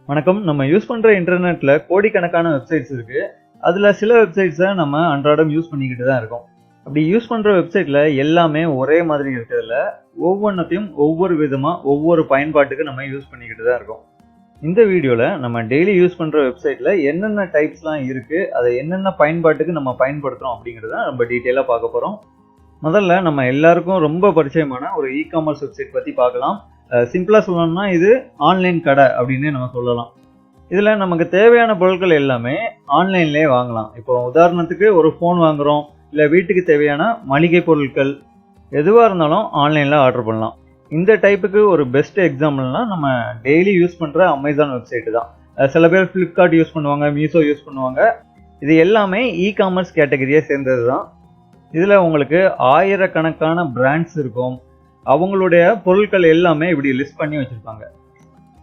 வணக்கம். நம்ம யூஸ் பண்ற இன்டர்நெட்ல கோடிக்கணக்கான வெப்சைட்ஸ் இருக்கு. அதுல சில வெப்சைட்ஸை நம்ம அன்றாடம் யூஸ் பண்ணிக்கிட்டு தான் இருக்கோம். அப்படி யூஸ் பண்ற வெப்சைட்ல எல்லாமே ஒரே மாதிரி இருக்கிறதுல ஒவ்வொன்றத்தையும் ஒவ்வொரு விதமா ஒவ்வொரு பயன்பாட்டுக்கு நம்ம யூஸ் பண்ணிக்கிட்டு தான் இருக்கோம். இந்த வீடியோல நம்ம டெய்லி யூஸ் பண்ற வெப்சைட்ல என்னென்ன டைப்ஸ்லாம் இருக்கு, அதை என்னென்ன பயன்பாட்டுக்கு நம்ம பயன்படுத்துறோம் அப்படிங்கிறத நம்ம டீட்டெயிலாக பார்க்க போறோம். முதல்ல நம்ம எல்லாருக்கும் ரொம்ப பரிச்சயமான ஒரு இ-காமர்ஸ் வெப்சைட் பத்தி பார்க்கலாம். சிம்பிளா சொல்லணும்னா இது ஆன்லைன் கடை அப்படின்னு நம்ம சொல்லலாம். இதுல நமக்கு தேவையான பொருட்கள் எல்லாமே ஆன்லைன்லயே வாங்கலாம். இப்போ உதாரணத்துக்கு ஒரு ஃபோன் வாங்குறோம், இல்ல வீட்டுக்கு தேவையான மளிகை பொருட்கள் எதுவா இருந்தாலும் ஆன்லைன்ல ஆர்டர் பண்ணலாம். இந்த டைப்புக்கு ஒரு பெஸ்ட் எக்ஸாம்பிள்னா நம்ம டெய்லி யூஸ் பண்ற அமேசான் வெப்சைட் தான். சில பேர் ஃபிளிப்கார்ட் யூஸ் பண்ணுவாங்க, மீஷோ யூஸ் பண்ணுவாங்க. இது எல்லாமே இ-காமர்ஸ் கேட்டகரியை சேர்ந்தது தான். இதுல உங்களுக்கு ஆயிரக்கணக்கான பிராண்ட்ஸ் இருக்கும். அவங்களுடைய பொருட்கள் எல்லாமே இப்படி லிஸ்ட் பண்ணி வச்சிருப்பாங்க.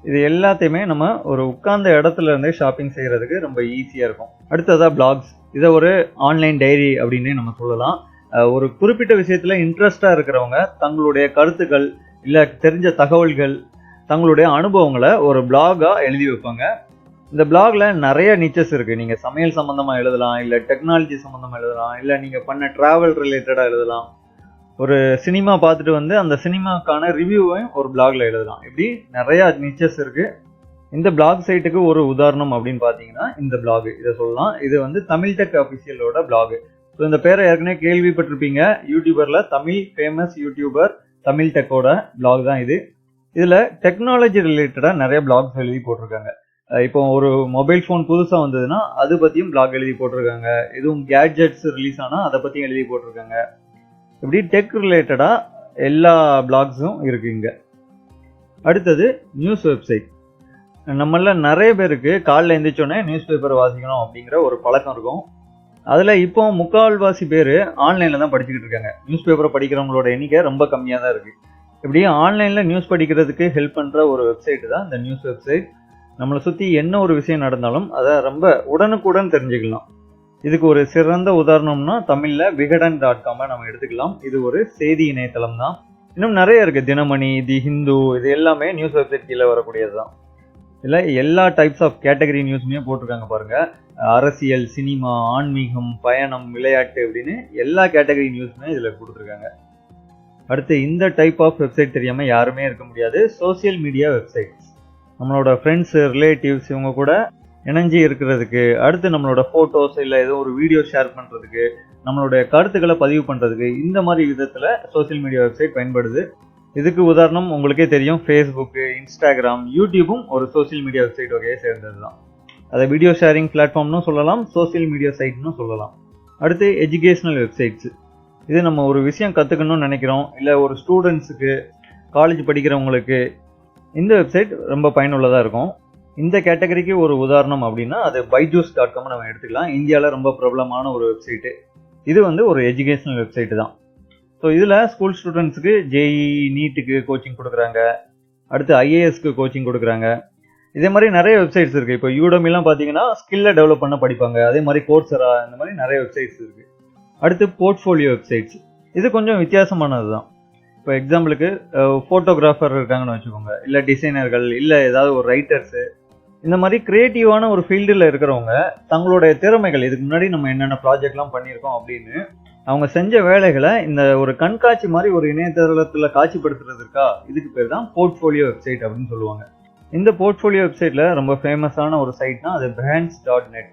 இது எல்லாத்தையுமே நம்ம ஒரு உட்கார்ந்த இடத்துல இருந்தே ஷாப்பிங் செய்யறதுக்கு ரொம்ப ஈஸியா இருக்கும். அடுத்ததா பிளாக்ஸ். இதை ஒரு ஆன்லைன் டைரி அப்படின்னே நம்ம சொல்லலாம். ஒரு குறிப்பிட்ட விஷயத்துல இன்ட்ரெஸ்டா இருக்கிறவங்க தங்களுடைய கருத்துக்கள் இல்ல தெரிஞ்ச தகவல்கள், தங்களுடைய அனுபவங்களை ஒரு பிளாகா எழுதி வைப்பாங்க. இந்த பிளாக்ல நிறைய நிச்சஸ் இருக்கு. நீங்க சமையல் சம்பந்தமா எழுதலாம், இல்ல டெக்னாலஜி சம்பந்தமா எழுதலாம், இல்ல நீங்க பண்ண டிராவல் ரிலேட்டடா எழுதலாம். ஒரு சினிமா பார்த்துட்டு வந்து அந்த சினிமாக்கான ரிவ்யூவையும் ஒரு பிளாக்ல எழுதலாம். இப்படி நிறைய நிச்சஸ் இருக்கு. இந்த பிளாக் சைட்டுக்கு ஒரு உதாரணம் அப்படின்னு பாத்தீங்கன்னா இந்த பிளாக், இதை சொல்லலாம். இது வந்து தமிழ் டெக் அபிஷியலோட பிளாக். ஸோ இந்த பேரை ஏற்கனவே கேள்விப்பட்டிருப்பீங்க. யூடியூபர்ல தமிழ் ஃபேமஸ் யூடியூபர் தமிழ் டெக்கோட பிளாக் தான் இது. இதுல டெக்னாலஜி ரிலேட்டடா நிறைய பிளாக்ஸ் எழுதி போட்டிருக்காங்க. இப்போ ஒரு மொபைல் ஃபோன் புதுசா வந்ததுன்னா அது பத்தியும் பிளாக் எழுதி போட்டிருக்காங்க. எதுவும் கேட்ஜெட்ஸ் ரிலீஸ் ஆனா அதை பத்தியும் எழுதி போட்டிருக்காங்க. இப்படி டெக் ரிலேட்டடா எல்லா பிளாக்ஸும் இருக்கு இங்க. அடுத்தது நியூஸ் வெப்சைட். நம்மள நிறைய பேருக்கு காலைல எந்திரிச்சோடனே நியூஸ் பேப்பர் வாசிக்கணும் அப்படிங்கிற ஒரு பழக்கம் இருக்கும். அதுல இப்போ முக்கால்வாசி பேர் ஆன்லைன்ல தான் படிச்சுக்கிட்டு இருக்காங்க. நியூஸ் பேப்பரை படிக்கிறவங்களோட எண்ணிக்கை ரொம்ப கம்மியா தான் இருக்கு. இப்படி ஆன்லைன்ல நியூஸ் படிக்கிறதுக்கு ஹெல்ப் பண்ற ஒரு வெப்சைட் தான் இந்த நியூஸ் வெப்சைட். நம்மளை சுத்தி என்ன ஒரு விஷயம் நடந்தாலும் அதை ரொம்ப உடனுக்குடன் தெரிஞ்சுக்கலாம். இதுக்கு ஒரு சிறந்த உதாரணம்னா தமிழ்ல விகடன்.com நம்ம எடுத்துக்கலாம். இது ஒரு செய்தி இணையதளம் தான். இன்னும் நிறைய இருக்கு. தினமணி, தி ஹிந்து, இது எல்லாமே நியூஸ் வெப்சைட் கீழே வரக்கூடியது தான். இதுல எல்லா டைப்ஸ் ஆஃப் கேட்டகரி நியூஸுமே போட்டிருக்காங்க பாருங்க. அரசியல், சினிமா, ஆன்மீகம், பயணம், விளையாட்டு அப்படின்னு எல்லா கேட்டகரி நியூஸுமே இதுல கொடுத்துருக்காங்க. அடுத்து இந்த டைப் ஆஃப் வெப்சைட் தெரியாம யாருமே இருக்க முடியாது. Social media websites. நம்மளோட ஃப்ரெண்ட்ஸ், ரிலேட்டிவ்ஸ் இவங்க கூட இணைஞ்சி இருக்கிறதுக்கு, அடுத்து நம்மளோட போட்டோஸ் இல்லை ஏதோ ஒரு வீடியோ ஷேர் பண்ணுறதுக்கு, நம்மளுடைய கருத்துக்களை பதிவு பண்ணுறதுக்கு, இந்த மாதிரி விதத்தில் சோசியல் மீடியா வெப்சைட் பயன்படுது. இதுக்கு உதாரணம் உங்களுக்கே தெரியும், ஃபேஸ்புக்கு, இன்ஸ்டாகிராம், யூடியூபும் ஒரு சோசியல் மீடியா வெப்சைட் வகையை சேர்ந்தது தான். அதை வீடியோ ஷேரிங் பிளாட்ஃபார்ம்னு சொல்லலாம், சோசியல் மீடியா சைட்னு சொல்லலாம். அடுத்து எஜுகேஷனல் வெப்சைட்ஸ். இது நம்ம ஒரு விஷயம் கற்றுக்கணும்னு நினைக்கிறோம், இல்லை ஒரு ஸ்டூடெண்ட்ஸுக்கு, காலேஜ் படிக்கிறவங்களுக்கு இந்த வெப்சைட் ரொம்ப பயனுள்ளதாக இருக்கும். இந்த கேட்டகரிக்கு ஒரு உதாரணம் அப்படின்னா அது byju's.com நம்ம எடுத்துக்கலாம். இந்தியாவில் ரொம்ப பிரபலமான ஒரு வெப்சைட்டு. இது வந்து ஒரு எஜுகேஷனல் வெப்சைட்டு தான். ஸோ இதில் ஸ்கூல் ஸ்டூடெண்ட்ஸுக்கு ஜேஇ, நீட்டுக்கு கோச்சிங் கொடுக்குறாங்க. அடுத்து ஐஏஎஸ்க்கு கோச்சிங் கொடுக்குறாங்க. இதே மாதிரி நிறைய வெப்சைட்ஸ் இருக்குது. இப்போ யூடமிலாம் பார்த்தீங்கன்னா ஸ்கில்லை டெவலப் பண்ண படிப்பாங்க. அதே மாதிரி கோர்சரா, இந்த மாதிரி நிறைய வெப்சைட்ஸ் இருக்குது. அடுத்து போர்ட்ஃபோலியோ வெப்சைட்ஸ். இது கொஞ்சம் வித்தியாசமானது தான். இப்போ எக்ஸாம்பிளுக்கு ஃபோட்டோகிராஃபர் இருக்காங்கன்னு வச்சுக்கோங்க, இல்லை டிசைனர்கள், இல்லை ஏதாவது ஒரு ரைட்டர்ஸு, இந்த மாதிரி கிரியேட்டிவான ஒரு ஃபீல்டில் இருக்கிறவங்க தங்களுடைய திறமைகள், இதுக்கு முன்னாடி நம்ம என்னென்ன ப்ராஜெக்ட்லாம் பண்ணியிருக்கோம் அப்படின்னு அவங்க செஞ்ச வேலைகளை இந்த ஒரு கண்காட்சி மாதிரி ஒரு இணையதளத்தில் காட்சிப்படுத்துறது இருக்கா, இதுக்கு பேர் தான் போர்ட்ஃபோலியோ வெப்சைட் அப்படின்னு சொல்லுவாங்க. இந்த போர்ட்ஃபோலியோ வெப்சைட்டில் ரொம்ப ஃபேமஸான ஒரு சைட்னா அது brands.net.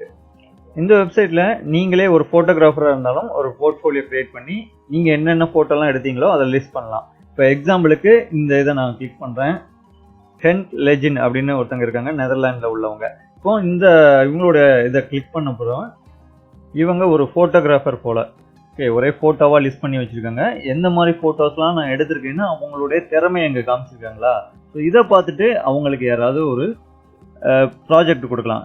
இந்த வெப்சைட்டில் நீங்களே ஒரு ஃபோட்டோகிராஃபராக இருந்தாலும் ஒரு போர்ட்ஃபோலியோ கிரியேட் பண்ணி நீங்கள் என்னென்ன ஃபோட்டோலாம் எடுத்தீங்களோ அதை லிஸ்ட் பண்ணலாம். இப்போ எக்ஸாம்பிளுக்கு இந்த இதை நான் கிளிக் பண்ணுறேன். ஹென்ட் லெஜின் அப்படின்னு ஒருத்தங்க இருக்காங்க, நெதர்லாண்டில் உள்ளவங்க. இப்போ இந்த இவங்களோட இதை கிளிக் பண்ண போகிறோம். இவங்க ஒரு ஃபோட்டோகிராஃபர் போல். ஓகே, ஒரே ஃபோட்டோவாக லிஸ்ட் பண்ணி வச்சுருக்காங்க. எந்த மாதிரி ஃபோட்டோஸ்லாம் நான் எடுத்திருக்கேன்னு அவங்களுடைய திறமையை எங்கே காமிச்சிருக்காங்களா. ஸோ இதை பார்த்துட்டு அவங்களுக்கு யாராவது ஒரு ப்ராஜெக்ட் கொடுக்கலாம்.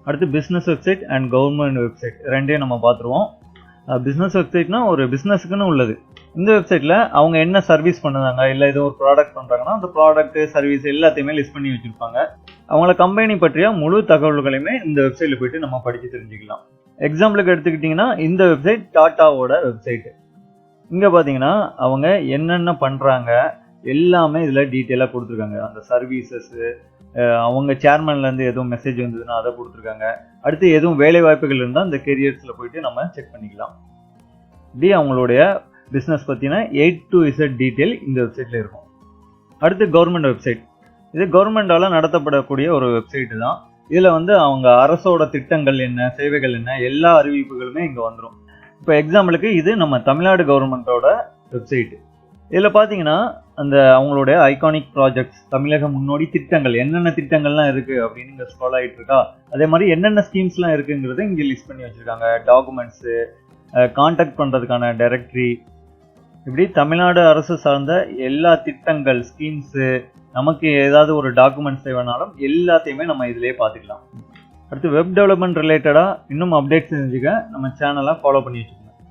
அடுத்து business website and government website ரெண்டையும் நம்ம பார்த்துருவோம். பிஸ்னஸ் வெப்சைட்னா ஒரு பிஸ்னஸுக்குன்னு உள்ளது. இந்த வெப்சைட்டில் அவங்க என்ன சர்வீஸ் பண்ணுறாங்க, இல்லை ஏதோ ஒரு ப்ராடக்ட் பண்ணுறாங்கன்னா அந்த ப்ராடக்ட்டு, சர்வீஸ் எல்லாத்தையுமே லிஸ்ட் பண்ணி வச்சுருப்பாங்க. அவங்கள கம்பெனி பற்றிய முழு தகவல்களையுமே இந்த வெப்சைட்டில் போய்ட்டு நம்ம படித்து தெரிஞ்சுக்கலாம். எக்ஸாம்பிளுக்கு எடுத்துக்கிட்டிங்கன்னா இந்த வெப்சைட் டாட்டாவோட வெப்சைட்டு. இங்கே பார்த்தீங்கன்னா அவங்க என்னென்ன பண்ணுறாங்க எல்லாமே இதில் டீட்டெயிலாக கொடுத்துருக்காங்க. அந்த சர்வீசஸ்ஸு, அவங்க சேர்மன்லேருந்து எதுவும் மெசேஜ் வந்ததுன்னா அதை கொடுத்துருக்காங்க. அடுத்து எதுவும் வேலை வாய்ப்புகள் இருந்தால் அந்த கெரியர்ஸில் போயிட்டு நம்ம செக் பண்ணிக்கலாம். இப்படி அவங்களுடைய பிஸ்னஸ் பற்றின A to Z டீட்டெயில் இந்த வெப்சைட்டில் இருக்கும். அடுத்து கவர்மெண்ட் வெப்சைட். இது கவர்மெண்டால் நடத்தப்படக்கூடிய ஒரு வெப்சைட்டு தான். இதில் வந்து அவங்க அரசோட திட்டங்கள் என்ன, சேவைகள் என்ன, எல்லா அறிவிப்புகளுமே இங்கே வந்துடும். இப்போ எக்ஸாம்பிளுக்கு இது நம்ம தமிழ்நாடு கவர்மெண்ட்டோட வெப்சைட்டு. இதில் பார்த்தீங்கன்னா அந்த அவங்களுடைய ஐகானிக் ப்ராஜெக்ட்ஸ், தமிழக முன்னோடி திட்டங்கள், என்னென்ன திட்டங்கள்லாம் இருக்குது அப்படின்னு இங்கே ஸ்க்ரோல் ஆகிட்டு இருக்கா. அதே மாதிரி என்னென்ன ஸ்கீம்ஸ்லாம் இருக்குங்கிறத இங்கே லிஸ்ட் பண்ணி வச்சுருக்காங்க. டாக்குமெண்ட்ஸு, கான்டாக்ட் பண்ணுறதுக்கான டைரக்டரி, இப்படி தமிழ்நாடு அரசு சார்ந்த எல்லா திட்டங்கள், ஸ்கீம்ஸு, நமக்கு ஏதாவது ஒரு டாக்குமெண்ட்ஸ் தேவைனாலும் எல்லாத்தையுமே நம்ம இதிலே பார்த்துக்கலாம். அடுத்து வெப் டெவலப்மெண்ட் ரிலேட்டடாக இன்னும் அப்டேட்ஸ் தெரிஞ்சுக்க நம்ம சேனலை ஃபாலோ பண்ணி வச்சுக்கோங்க.